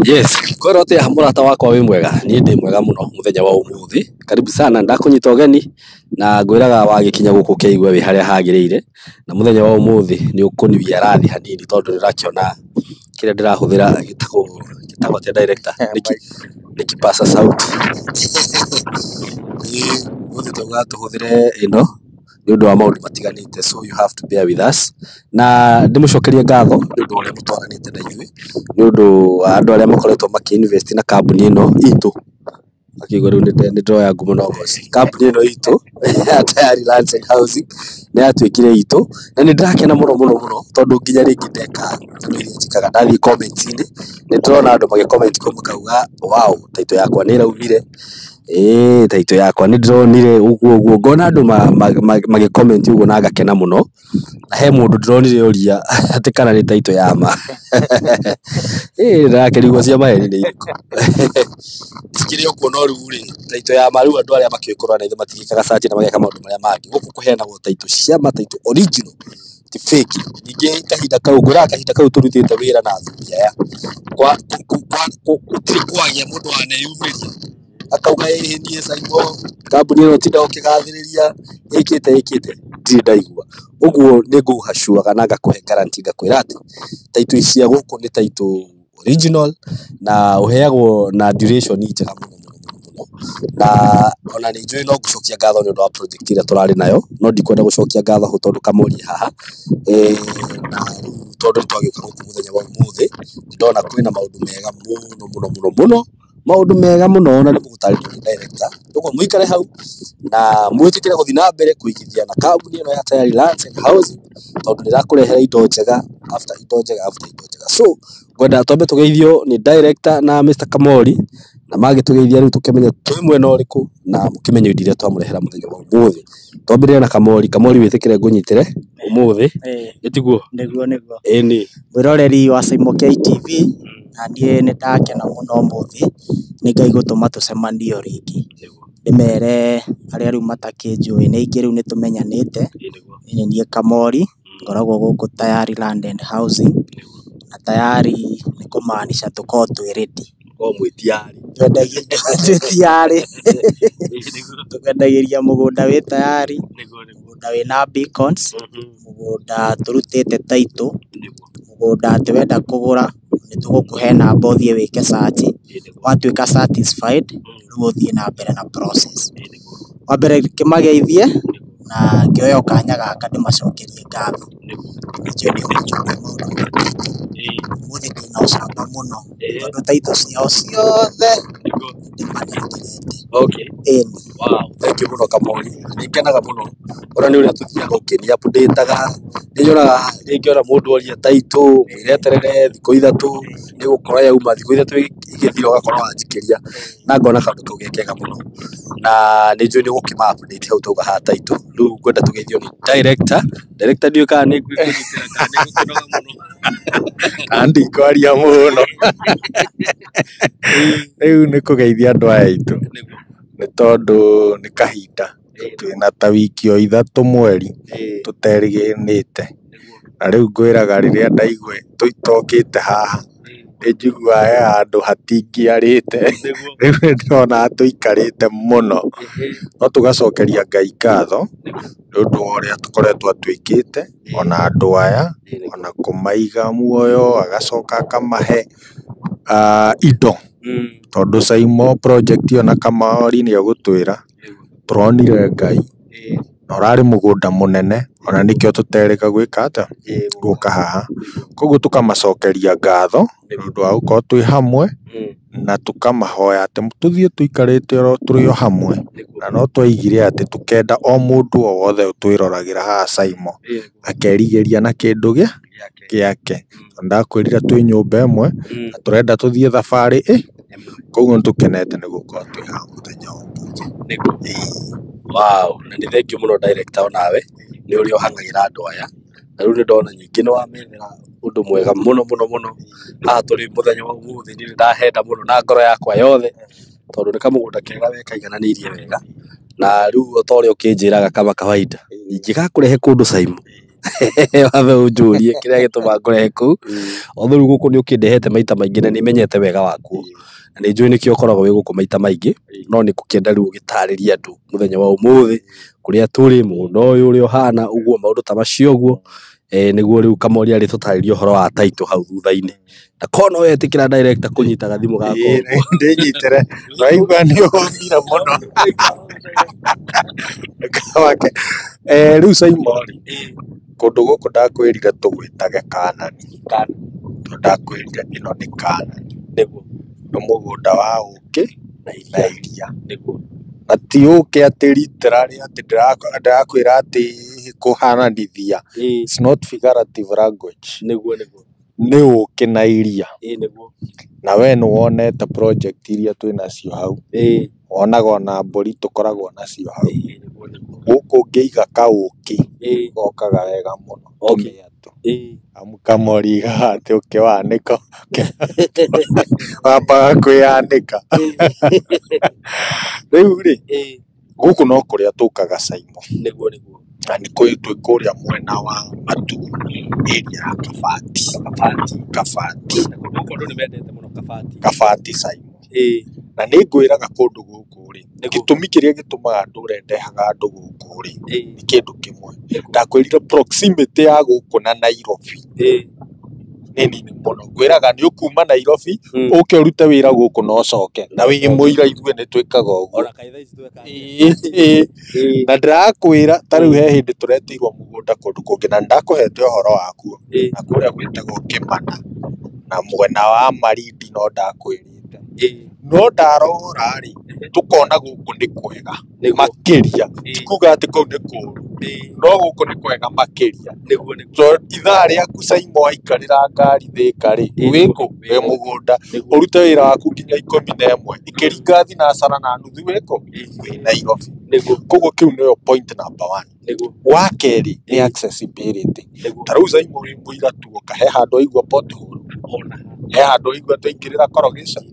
Yes, kwero te hamurata wakwa wi mwega ni ndi mwega muno muthenya wa umuthi. Karibu sana ndakunyita ugeni na ngwiraga wagikinya guku keigwe wi haria hagirire na muthenya wa umuthi ni ukuniwia rathi hanini tondu ndirakiona kire ndirahuthira gitago te director niki pasa sauti muthi tuhũthĩre ino ni undu wa maundu matiganite, so you have to bear with us. Na ndimucokerie ngatho ni undu uria mutwaranite na ithui, ni undu wa andu aria makoretwo makiinvest na kambuni ino itu akigwa riu ni ndoya ngumo no bosi kambuni ino itu Tayari Lands and Housing ni atwikire itu na ni ndirakena muno tondu nginya ringi ndeka njikaga ndathi comments ini ni ndrona andu magi comment ko makauga wow taito yakwa ni raumire taito yakwa ni ndronire uguo ngona andu magi comment uguo na ngakena muno na he mundu ndronire uria ati kana ni taito yama ndakerigwo cia maheni ni iriku tikiri okuo no riu ri taito yama riu andu aria makikorwa na ithe matigikaga search na mageka maundu maria mangi guku kuheanagwo taito cia mataito original ti fake. Ningi kahinda kau turutite wira na athuri aya kwa kwagia mundu aneyumiria akauga nie Saimo kambuni ino tinda ukigathiriria ikite ndiri ndaigua uguo ni nguhashua kana ngakuhe guarantee ngakwira ati taito cia guku ni taito original na uheagwo na duration njega muno na ona ni njui no gucokia ngatho ni undu wa project ira turari nayo no ndikwenda gucokia ngatho tondu kamuri haha na tondu twagiuka guku muthenya wa umuthi ndona kwina maundu mega muno maundu mega muno ona ni mugutaririo ni director uguo muikare hau na mwitikire guthi na mbere kuigithia na kambuni ino ya Tayari Lands and Housing tondu ndirakurehera indo njega after indo njega. So ngwenda twambe tugeithio ni director na Mr. Kamori na magitugeithia riu tukimenya twi mwena uriku na mukimenya indo iria twamurehera muthenya wa umuthi. Twambire na Kamori witikire ngunyitire umuthi itiguo niguo ni mwiroreri wa Saimo KTV na ndie ni ndakena muno umuthi ni ngai gutuma tucemanio ringi ndimere aria riu matakinjui ni ingi riu ni tumenyanite ni nie Kamori ngoragwo guku Tayari Land and Housing na tayari ni kumaanisha tuko twi ready mwitiari twendagiria tukendagiria mugunda wi tayari mugunda wina beacons mugunda turutite taito mugunda twenda kugura ni tugukuhe namba uthie wike search watwika satisfied riu uthie na mbere na process wa mbere kimageithie na ngioyo kanya gaka ndimacokerie ngatho nicio ni uchoke maundu muthi ndina ucamba muno tondu taito ciao ciothe ndimanĩkĩrĩte. Okay. Wow, thank you muno Kamori. Nikenaga muno ora ni uria tuthiaga ukini updateaga ninyonaga ringiona mundu oria taito ireterere thikũ ithatu ni gukora yauma thikũ ithatu igithira ugakorwo wanjikiria na ngona kaundu kau gekega muno na ni njui ni gukima update hau tauga ha taito riu ngwenda tugeithio ni director ndio kana ni gwikira kana ni gukunoga muno andi kwaria muno riu ni kugeithia andu aya itu ni tondu ni kahinda twina ta wiki o ithatu mweri tuteriginite na riu ngwiraga riria ndaigwe tokite haha njiguaga andu hatingiarite riu ndona tuikarite muno no tugacokeria ngai ngatho nundu uria tukoretwo atwikite ona andu aya ona kumaiga muoyo agacoka akamahe indo tondu Saimo project ona Kamori ni agutwira turonire ngai na urari mugunda munene ona nikio tutereka gwika ata guka haha koguo tukamacokeria ngatho nundu wa gukorwo twi hamwe na tukamahoya ati tuthie tuikarite oro turi o hamwe na no twaigire ati tukenda o mundu o wothe utwirораgira haha Saimo akerigeria na kindu giake ndakwirira twi nyumba imwe na turenda tuthie thabari koguo tukenete ni gukorwo twi haha muthenya umuthi. Wow, na ni thank you muno director onawe ni uri ohangagira andu aya na riu ndona nyingi no wamethera undu mwega muno haha turi muthenya wa umuthi ni ndahenda muno na ngoro yakwa yothe tondu ni kamugunda kega wekaigananirie wega na riu otoria ukinjiraga kama kawaida ingigakurehe kundu Saimo Wambe unjurie kiria gituma ngore ku othoru guku ni ukindehete maita maingi na ni menyete wega waku na ni njui nikio koragwo wi guku maita maingi no ni kukienda riu gitariria andu muthenya wa umuthi kuria turi mugunda uyu uri ohana uguo maundu ta macio uguo niguo riu Kamori ari tutariria horo wa title hau thutha-ini na kono we tikira director kunyita gathimu gako ndinyitire waigua ni umbira muno kawake riu Simon kundu guku ndakwirire tugwitage Kanani ndakwirire ino ni Kanani niguo ni mugunda wa uki na iria niguo na ti uki ati literally ati ndirakwira ati kuhananithia it's not figurative language niguo ni uki na iria niguo na we ni wonete project iria twinacio hau wonaga ona mburi tukoragwo nacio hau guku ngiiga kauki gokaga wega muno tumiatu amu Kamori ati ukiwanika wambaga kwianika riu ri guku no kuria tukaga Simon niguo na ni kuria mwena wa matu area Kabati kundu ni mendete muno Kabati Simon na ni ngwiraga kundu guku ri gitumi kiria gitumaga andu rendehaga andu guku ri ni kindu kimwe ndakwirire proximity ya guku na Nairobi nini muno ngwiraga ni ukuma Nairobi uke urute wira guku no coke na wi muira ithue ni twikaga uguo ona kaitha ici tweka na ndakwira tariu he hindi turetirwo mugunda kundu kungi na ndakuhete uhoro waku na kuria gwitagwo Kimana na mwena wa Marindi no ndakwirite no ndarora ri tukona guku ni kwega makiria tikuga ati kuu ni kuru no guku ni kwega makiria so ithaa riaku Simon aikarira ngari Thika ri wiku we mugunda urute wira waku nginya 11 ikiringa thinacara na nuthu wiku wi Nairobi koguo kiu niyo point number 1 wa keri ni accessibility tariu Simon wi muira tu kahe handu aigua pothole he handu aigua tuingirira corrugation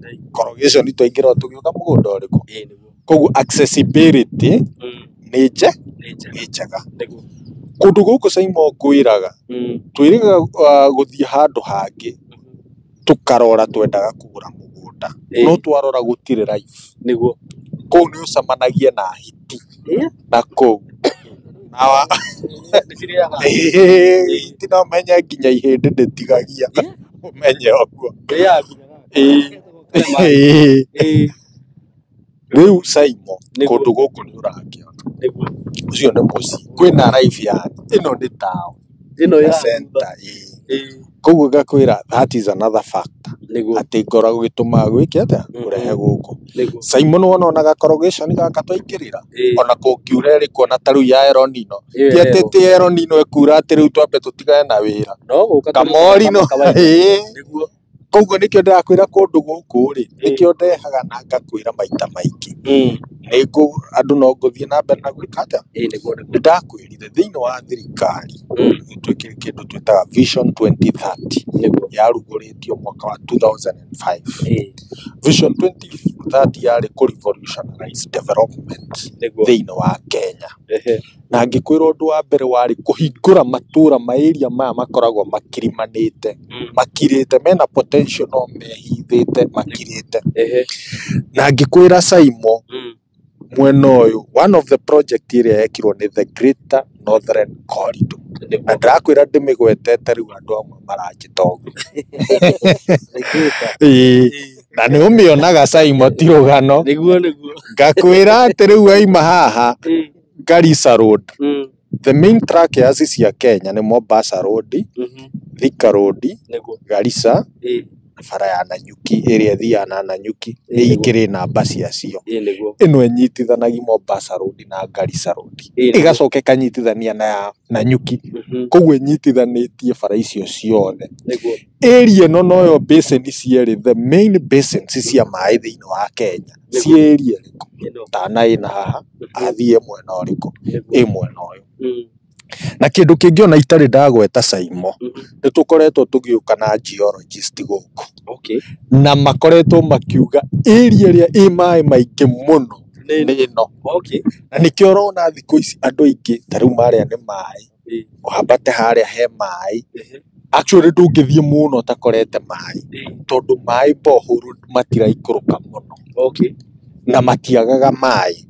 ni tuingira tugiuka mugunda uriku koguo accessibility ni njega kundu guku Simon kwiraga twiriga guthie handu hangi tukarora twendaga kugura mugunda no twarora gutire life niguo kuu ni ucamanagia na hiti na kuu na tina menya nginya ihindi nditigagia umenye oguo riu Simon kundu guku ni urakiona ucio ni muci kwina life yani ino ni tao ino ya center koguo gakwira that is another factor ati ngora gituma gwiki atia kurehe guku Simon wonaga corrugation gaka twaingirira ona kungiure ri kuona tariu ya Eronino ti Eronino ekura ati riu twambe tutigane na wira Kamori no niguo koguo nikio ndakwira kundu guku ri nikio ndehaga na ngakwira maita maingi niku andu no nguthie na mbere na gwika atia niguo ndakwirire thiini wa thirikari twikire kindu twitaga Vision 2030 yaruguritio mwaka wa 2005 Vision 2030 yari ku revolutionize development thiini wa Kenya na ngikwira undu wa mbere wari kuhingura matura ma area maya makoragwo makirimanite makirite mena potential no mehithite makirite na ngikwira Simon mwena uyu one of the project iria yekirwo ni the Greater Northern Corridor na ndakwira ndimigwetete riu andu amwe maranjitoga na ni umionaga Simon ti rugano niguo ngakwira ati riu aima haha Garissa Road the main track ya cia Kenya ni Mombasa Road Thika Road Garissa bara ya Nanyuki area thia na Nanyuki ikiri namba ciacio ino enyitithanagia Mombasa Road na Garissa Road igacoke kanyitithania na Nanyuki koguo enyitithanitie bara icio ciothe area no noyo basin ciere the main basins cia mai thiini wa Kenya cia area tana ina haha athie mwena uriku mwena uyu na kindu kingi ona itari ndagweta Simon ni tukoretwo tugiuka na geologist guku na makoretwo makiuga area ria i mai maingi muno ni no na nikio rona thiku ici andu ingi tariu maria ni mai uhambate haria he mai actually ndungithie muno takorete mai tondu mai bohuru matiraikuruka muno na matiagaga mai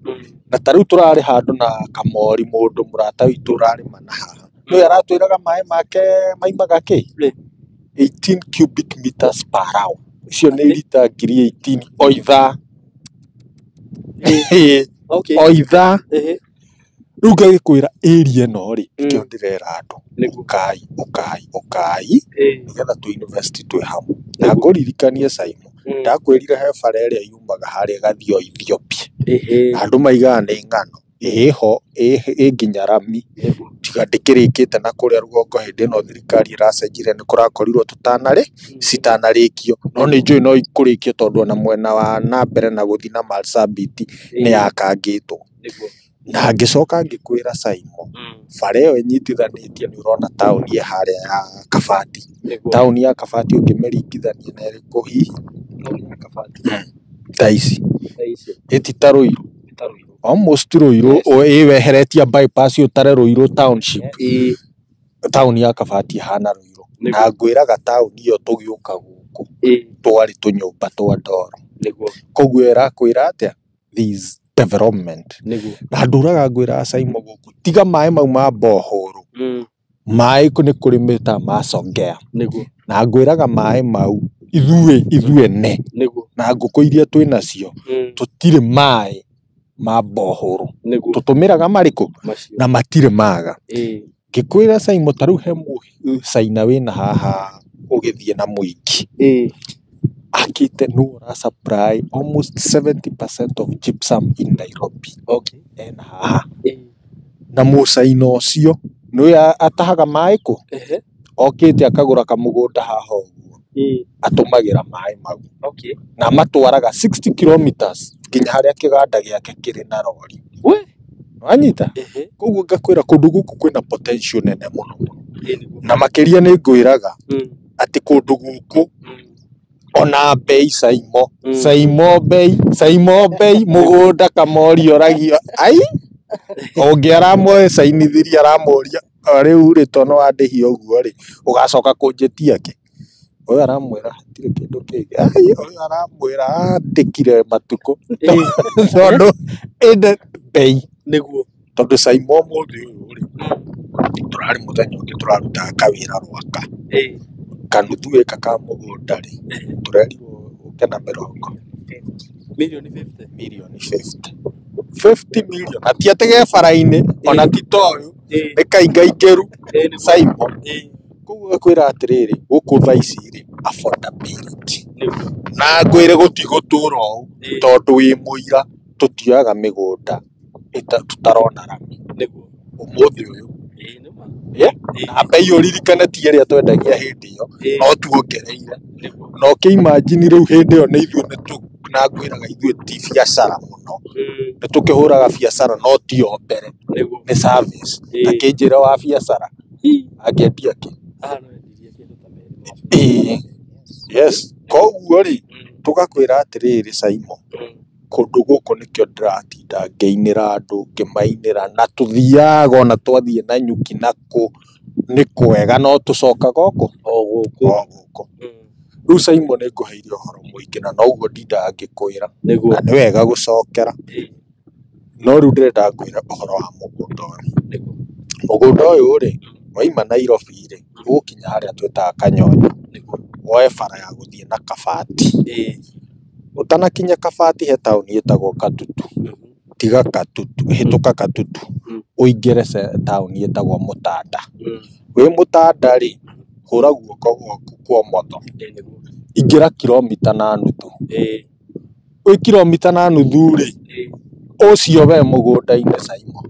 na tariu turari handu na kamori mundu murata witu urari mana haha no yaratwiraga mai make maimaga ki 18 cubic meters per hour icio ni lita 18 oitha oitha riu ngagikwira area no ri ikio ndirera andu ukai nigetha tu university twi hamwe na nguririkanie Simon ndakwirire he bara iria yumaga haria gathio Ethiopia andu maigaga ni ngano ho nginya Rami tiga ndikirikite na kuria rugongo hindi no thirikari iracenjire ni kurakorirwo citanarikio no ni njui no ikurikio tondu na mwena wa na mbere na guthi na Marsabit ni yakangitwo na ngicoka ngikwira Simon bara iyo inyitithanitie ni urona town ye haria ya Kabati town ya Kabati ungimeringithania na iriku hihi taici itita Ruiru almost Ruiru iweheretia bypass utare Ruiru township town ya Kabati hana Ruiru na ngwiraga town iyo tugiuka guku twari tunyumba twa ndoro koguo irakwira atia these development na nduraga ngwira Simon guku tiga mai mau ma bohoro mai kuni kurimita macongea na ngwiraga mai mau ithue ne na nguku iria twinacio tutire mai ma bohoro tutumiraga mariku na matire maga ngikwira Simon taru he Saina wina haha ugithie na muingi akite no ra supply almost 70% of gypsum in Nairobi and na Musaina ucio no ya atahaga mai ku okite akagura kamugunda haha uguo atumagira mai mau na matwaraga 60 kilometers kinya haria kiganda giake kiri na rori wanyita koguo ngakwira kundu guku kwina potential nene muno na makiria ni ngwiraga ati kundu guku ona bei Simon bei mugunda kamori oragio ai ongiaramoe sainithiria aramoria riu ri tono andihio uguo ri ugacoka kunjitia ki oyo aramwira hatire kindu kingi oyo aramwira andikire matuko tondu inde bei niguo tondu Simon muthi uyu ri turari muthenya ungi turaruta kawira rwaka kanuthu eka ka mugunda ri turerirwo ukena mirongo milioni 50 million atiatege bara-ini ona titoyo ikaingaingeru Simon koguo akwira atiriri guku thaici ri affordability na ngwire gutigotura u tondu wi muira tutioyaga migunda tutarona Rami umuthi uyu na bei uririkane ti iria twendagia hindi iyo no tuongereire no ke imagine riu hindi iyo ni ithuĩ na ngwiraga ithuĩ ti biacara muno ni tukihuraga biacara no ti o mbere ni service akinjira wa biacara akendia ki yes koguo ri tugakwira atiriri Simon kundu guku nikio ndiratinda ngeinira andu ngimainira na tuthiaga ona twathie na nyuki naku ni kwega no tucokaga guku riu Simon ni nguheire uhoro muingi na noguo ndindaga ngikwira na ni wega gucokera no riu ndirenda ngwire uhoro wa mugunda uyu ri waima Nairobi ri ugukinya haria twitaga Kanyonyo woe bara ya guthie na Kabati utanakinya Kabati he town yetagwo Katutu tiga Katutu hituka Katutu uingire town yetagwo Mutanda wi Mutanda ri hura guoko gwaku kwa motho ingira kilomita na nuthu wi kilomita na nuthu ri ucio we mugunda-ini Simon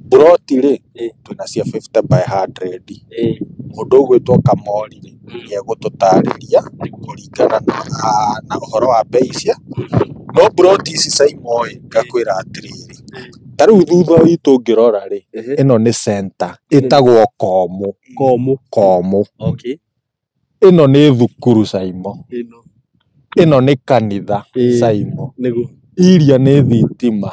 broti ri twinacia 50 by 100 mundu ugwitwo Kamori ri ni egututariria kuringana na uhoro wa bei cia no broti ici Simon ngakwira atiriri tariu thutha witu ngirora ri ino ni center itagwo Komu ino ni thukuru Simon ino ni kanitha Simon iria ni thitima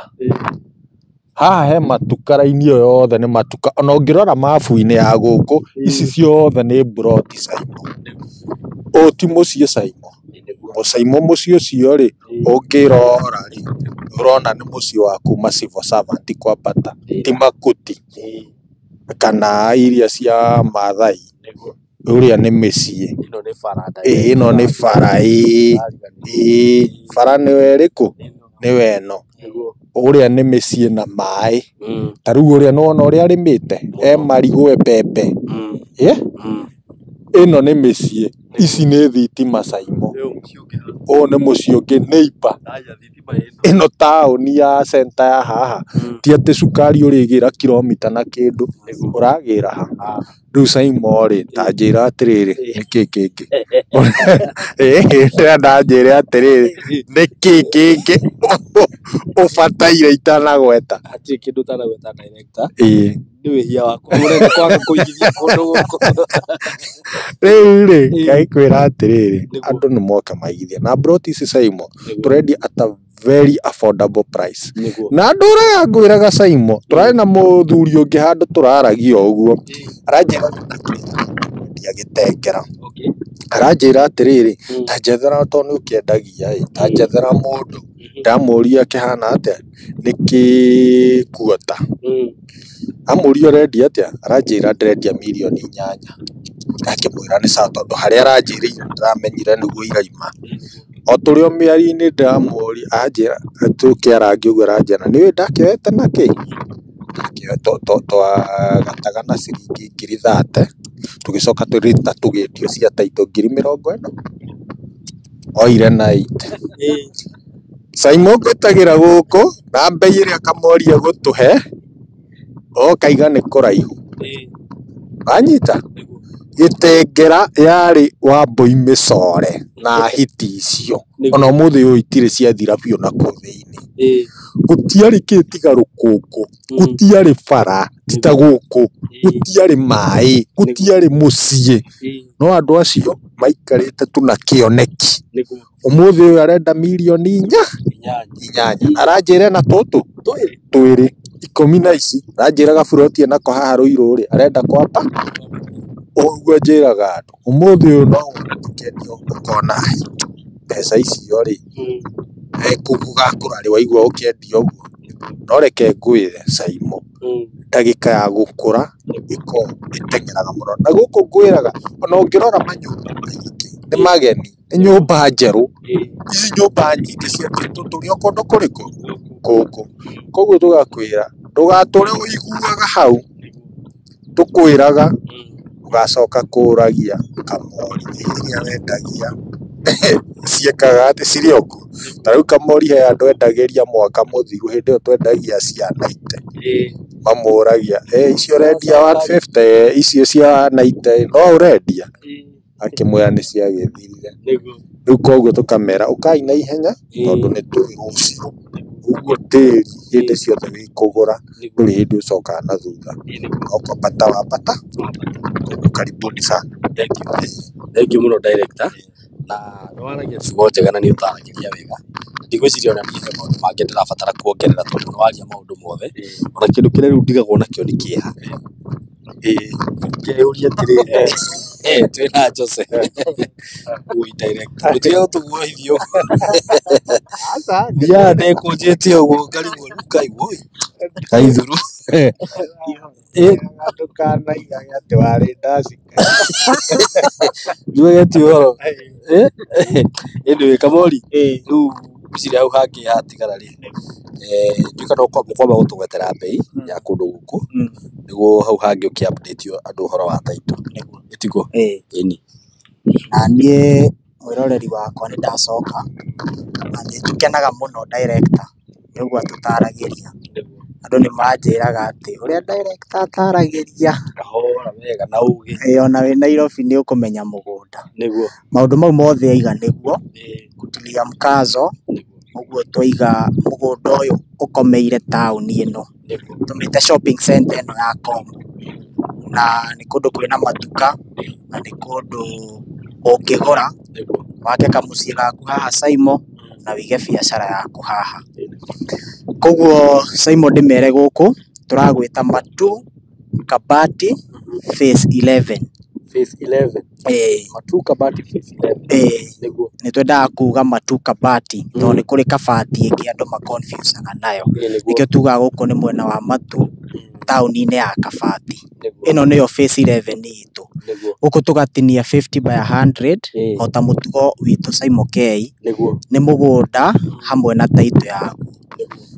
haha he matuka raini ĩyo yothe nĩ matuka, ona ũngĩrora mabu-inĩ ya gũkũ ici ciothe nĩ mburoti Saimo. Ũyũ ti mũciĩ Saimo. Saimo mũciĩ ũcio rĩ, ũngĩrora rĩ, ũrona nĩ mũciĩ wa kuma civil servant kwambata, ti Makuti kana iria cia Maathai. Ũrĩa nĩ mĩciĩ. Ĩno nĩ bara. Bara nĩyo ĩrĩkũ? Nĩyo ĩno. Ũrĩa nĩ mĩciĩ na maĩ. Ta rĩu ũrĩa nĩwona ũrĩa arĩmĩte marigũ mbembe. Ĩno nĩ mĩciĩ, ici nĩ thitima Saimo. Ũyũ nĩ mũciĩ ũngĩ neighbor. Ĩno taũni ya center ya haha, ti atĩ cukari ũrĩgĩra kilomita na kĩndũ, ũragĩra ha. Rĩu Saimo rĩ, ta njĩra atĩrĩrĩ, nĩkĩĩ kĩngĩ? Ndanjĩre atĩrĩrĩ, nĩkĩĩ kĩngĩ ũbataire itanagweta? Hatirĩ kĩndũ ũtanagweta director. Nĩ wĩhia waku, ũrenda kwaga kũigithia kũndũ gũkũ. Rĩu rĩ, Ngai kwĩra atĩrĩrĩ, andũ nĩ moke maigithie. Na mburoti ici Saimo, tũrendia at a very affordable price. Na ndũraga ngwĩraga Saimo, tũrarĩ na mũthuri ũngĩ handũ tũraragia ũguo, aranjĩra ndia gĩtengera. Aranjĩra atĩrĩrĩ, ta njethera tondũ nĩ ũkĩendagia, ta njethera mũndũ. Ndamũria kĩhana atĩa, nĩkĩ kuota. Amũria ũrendia atĩa, aranjĩra ndĩrendia mirioni 8. Ngakĩmwĩra nĩ sawa tondũ harĩa aranjĩrĩire ndĩramenyire nĩguo iraima. O tũrĩ o mĩario-inĩ ndamũria, anjĩra tũkĩarangia ũguo aranjĩra, nĩũĩ ndakĩoete na kĩ? Twagataga na ciringi 30, tũgĩcoka tũgĩendio cia taitũ 40,000. Oire na 8. Saimo ngwĩtagĩra gũkũ na mbei ĩrĩa kamoria gũtũhe, kaiga nĩ kũraihu. Wanyita? Gĩtengera yarĩ Wambũi mĩcore na hiti icio. Ona ũmũthĩ ũyũ itirĩ ciathira biũ na kũu thĩinĩ. Gũtiarĩ kĩ tiga rũkũngũ, gũtiarĩ bara ti ta gũkũ, gũtiarĩ maĩ, gũtiarĩ mũciĩ. No andũ acio maikarĩte tu na kĩoneki. Ũmũthĩ ũyũ arenda mirioni 8. Aranjĩra na tũtũ twĩrĩ 10 na ici, aranjĩra gaburoti nako haha Rũirũ rĩ, arenda kwamba. Ũguo njĩraga andũ, ũmũthĩ ũyũ no wone tũkĩendio ũkona mbeca icio rĩ, gũgakũra rĩ waigua ũkĩendia ũguo. No reke ngwĩre Saimo, ndagĩka ya gũkũra ĩkoragwo ĩteng'eraga mũno. Na gũkũ ngwĩraga, ona ũngĩrora manyũmba maingĩ nĩ mageni, nĩ nyũmba njerũ. Ici nyũmba nyingĩ ciakĩtwo tũrĩ o kũndũ kũrĩkũ? Gũkũ. Koguo tũgakwĩra, ndũgatũre ũiguaga hau, tũkwĩraga ũgacoka kũragia Kamori iria wendagia ciĩkaga atĩ cirĩ o kuo. Ta rĩu Kamori he andũ endagĩria mwaka mũthiru, hĩndĩ ĩyo twendagia cia 90. Mamũragia, icio ũrendia 150, icio cia 90 no ũrendia? Akĩmwĩra nĩ ciagĩthirire. Rĩu koguo tũkamera ũkai na ihenya tondũ nĩ tũĩ rũciũ. Ũguo tĩri hĩndĩ ciothe wĩ kũgũra, ndũrĩ hĩndĩ ũcokaga na thutha. Okorwo bata wa bata, karibuni sana. Thank you mũno director. Na nĩ waragia ciugo njega na nĩ ũtaragĩria wega. Ndigwĩciria ona niĩ he maũndũ mangĩ ndĩrabatara kuongerera tondũ nĩ waria maũndũ mothe. Ona kĩndũ kĩrĩa rĩu ndigagwo nakĩo nĩ kĩeha. Ngĩyũria atĩrĩrĩ, twĩna Jose. Ũi director, ũtiga gũtũguoithia ũguo. Ndiaga ndekũnjĩte ũguo ngarigwo rĩu Ngai woi. Ngai thuru. Ndũkanaigage atĩ warĩ ndacika. Njuge ti ũhoro. Ĩndĩ Kamori, rĩu ngwĩciria hau hangĩ hatigara rĩ, nduĩka no mũkwamba gũtũgwetera mbei ya kũndũ gũkũ nĩguo hau hangĩ ũkĩ-update andũ ũhoro wa taitũ. Ĩtiguo? Ĩni. Na niĩ mwĩroreri wakwa nĩ ndacoka na nĩ tũkenaga mũno director nĩ ũguo tũtaragĩria. Andũ nĩ manjĩraga atĩ ũrĩa director ataragĩria kahora wega na ũgĩ, ona wĩ Nairobi nĩ ũkũmenya mũgũnda. Nĩguo. Maũndũ mau mothe aiga nĩguo kutilia mkazo, ũguo twaiga mũgũnda ũyũ ũkomeire taũni ĩno, tũmĩte shopping center ĩno ya Kongo, na nĩ kũndũ kwĩna matuka na nĩ kũndũ ũngĩgũra wake kamũciĩ gaku haha Saimo na wĩige biacara yaku haha. Koguo Simon ndimere guku turagwita Matu Kabati phase 11. Phase 11. Matu Kabati phase 11. Niguo. Nitwendaga kuga Matu Kabati tondu ni kuri Kabati ingi andu ma confuseaga nayo. Nikio tugaga guku ni mwena wa Matu tauni-ini ya Kabati. Ino niyo phase 11 itu. Guku tugatinia 50 by 100 ota mutugo witu Simon K. Ni mugunda hamwe na taito yaku.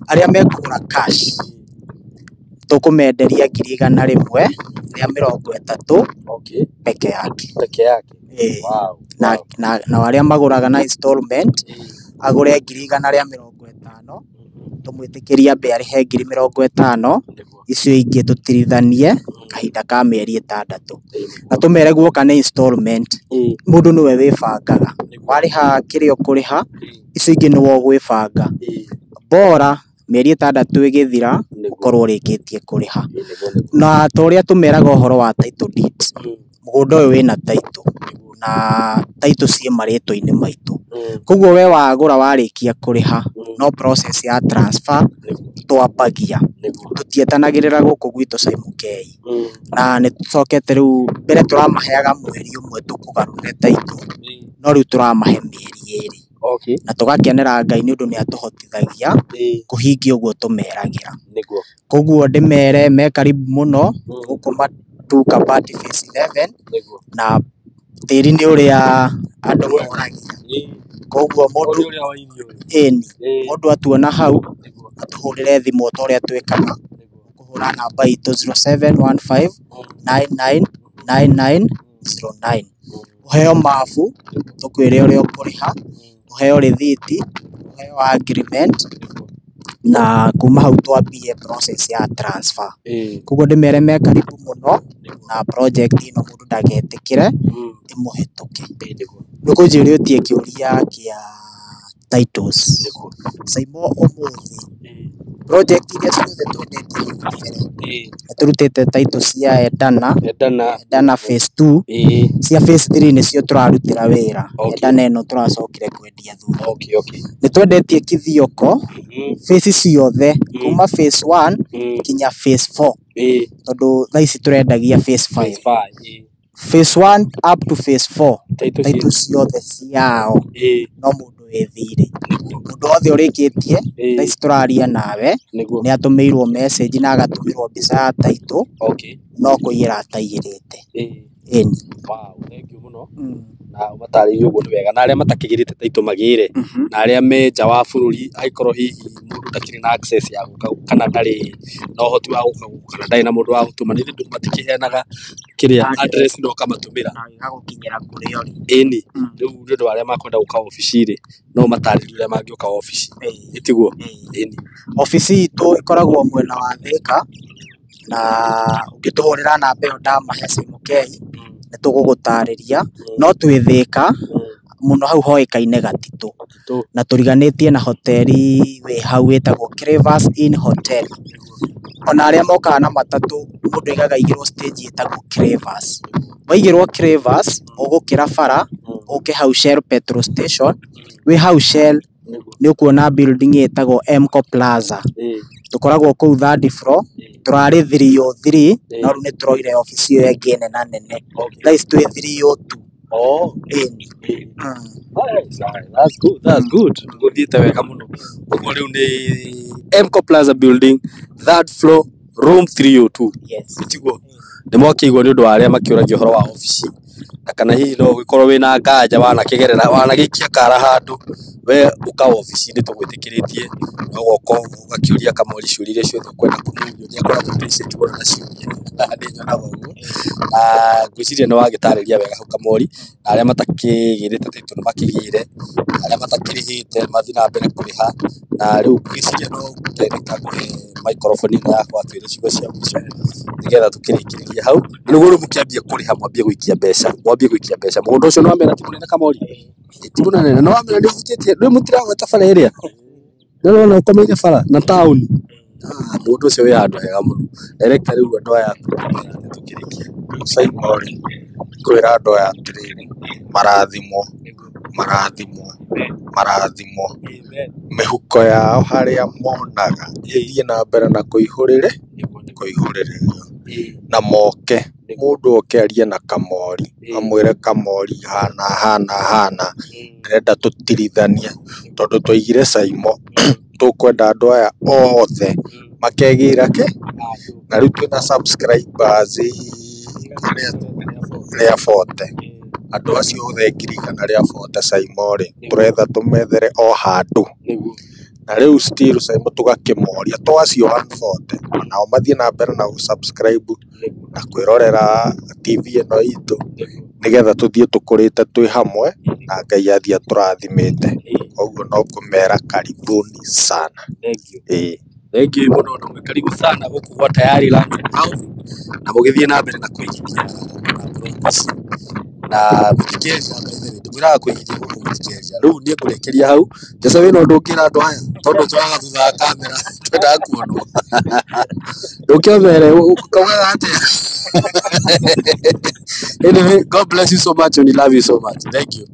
Aria mekugura cash tukumenderia 100,000 ria 30 peke yake. Wow. Na waria maguraga na installment agure 100,050 tumwitikiria mbe ari he 50,000 icio ingi tutirithanie kahinda ka mieri 6 na tumere guoka ni installment. Mundu niwe wibangaga wariha kirio kuriha icio ingi niwe gwibanga bora mieri 6 igithira ukorwo urikitie kuriha. Na toria tumeraga uhoro wa title deeds, mugunda uyu wina title na title cie maritwa-ini maitu. Koguo we wagura warikia kuriha no process ya transfer twambagia tutietanagirira guku gwitu Simon K. Na ni tucokete riu mbere turamaheaga mweri umwe tukugarurire title no riu turamahe mieri 2. Na tugakenera Ngai ni undu ni atuhotithagia kuhingia uguo tumeragira. Koguo ndimere me karibu muno guku Matu Kabati phase 11 na tiri ni uria andu moragia. Koguo mundu atuona hau atuhurire thimu utoria twikaga kuhura namba itu 0715 999909 uheo mafu tukwire uria ukuriha uheo rithiti uheo agreement na kuma hau twambie process ya transfer. Koguo ndimere me karibu muno na project ino mundu ndagetikire imuhituke. Nukunjiria utie kiuria kia titles Simon umuthi project iria ciothe twendetie mbere turutite titles cia Edana phase 2 cia phase 3 nicio turarutira wira. Edana ino turacokire kwendia thutha. Ni twendetie kithioko phase ciothe kuma phase 1 kinya phase 4 tondu thaici turendagia phase 5. Phase 1 up to phase 4 titles ciothe ciao no mundu withire. Mundu othe urikitie thaici turaria nawe ni atumirwo message na agatumirwo mbica ya title no kuiyira ataiyirite. Wow, thank you muno. Na umataririo uguo ni wega na aria matakigirite title magire na aria me nja wa bururi aikorwo hihi mundu takiri na access ya kana ndari no hoti wa kana ndari na mundu wa gutuma ni ndu matikiheanaga kiria address ndo kamatumira na gukinyira kuri ori. Riu ndu aria makwenda guka office no mataririo aria mangioka office itiguo. Office itu ikoragwo mwena wa Thika na ukituhurira na mbeo ndamahe Simon K ni tugugutariria no twithika muno hau hoikaine Gatito na turiganitie na hoteli we hau wetagwo Crevas Inn Hotel. Ona aria mokaga na matatu mundu igaga igirwo stage etagwo Crevas. Waigirwo Crevas ugukira bara uke hau Shell petrol station we hau Shell ni ukuona building etagwo Mco Plaza. Tukoragwo kuu 3rd floor turari 303 na ni turoire office yo ege nene thaici twi 302. That's good. Nguthiite wega muno. Uguo riu ni Mco Plaza building 3rd floor room 302. Itiguo ni mokigwo ni undu aria makiuragia uhoro wa office na kana hihi no gikorwo wina nganja wanakigerera wanagikia kara handu we uka office ni tugwitikiritie no goko ugakiuria kamori ciuria ciothe kwenda kumuria ni akora patient wona na ciuria ndi nyona guo gwiciria no wagitariria wega hau kamori na aria matakigirite title makigire aria matakirihite mathina mbere kuriha na riu gwiciria no director kuri microphone ino yakwa twire ciugo cia mbica nigetha tukirikiriria hau niguo riu mukiambia kuriha mwambie gwikia mbeca mundu ucio no amera ti munene kamori ti munene no amera ndi hutitie ndi mutiragweta bara iria ndona ukomeire bara na town mundu ucio wi andu hega muno director riu andu aya tukirikia Simon kwira andu aya atiriri marathimo marathimwo mihuko yao haria monaga ithie na mbere na kuihurire na moke mundu oke arie na Kamori amwire Kamori hana ndĩrenda tũtirithanie tondu twaigire Caimo tukwenda andu aya othe makegira na riu twina subscribers ria 40 andu acio othe ngiri igana ria 40 Caimo ri turetha tumethere o handu na riu still Caimo tugakimoria to acio 140 nao mathie na mbere na subscribe na kwirorera TV ino itu nigetha tuthie tukurite twi hamwe na Ngai athia turathimite koguo no kumera karibuni sana. Thank you muno na karibu sana guku gwa tayari Lunch House na mugithie na mbere na kuigithia na mutikeja ndimira kuigithia guku mutikeja riu nie kurekeria hau jesu wino ndukira andu aya tondu twaga thutha kamera twenda kuonwo ndukionere ukauga ati anyway, God bless you so much and we love you so much. Thank you.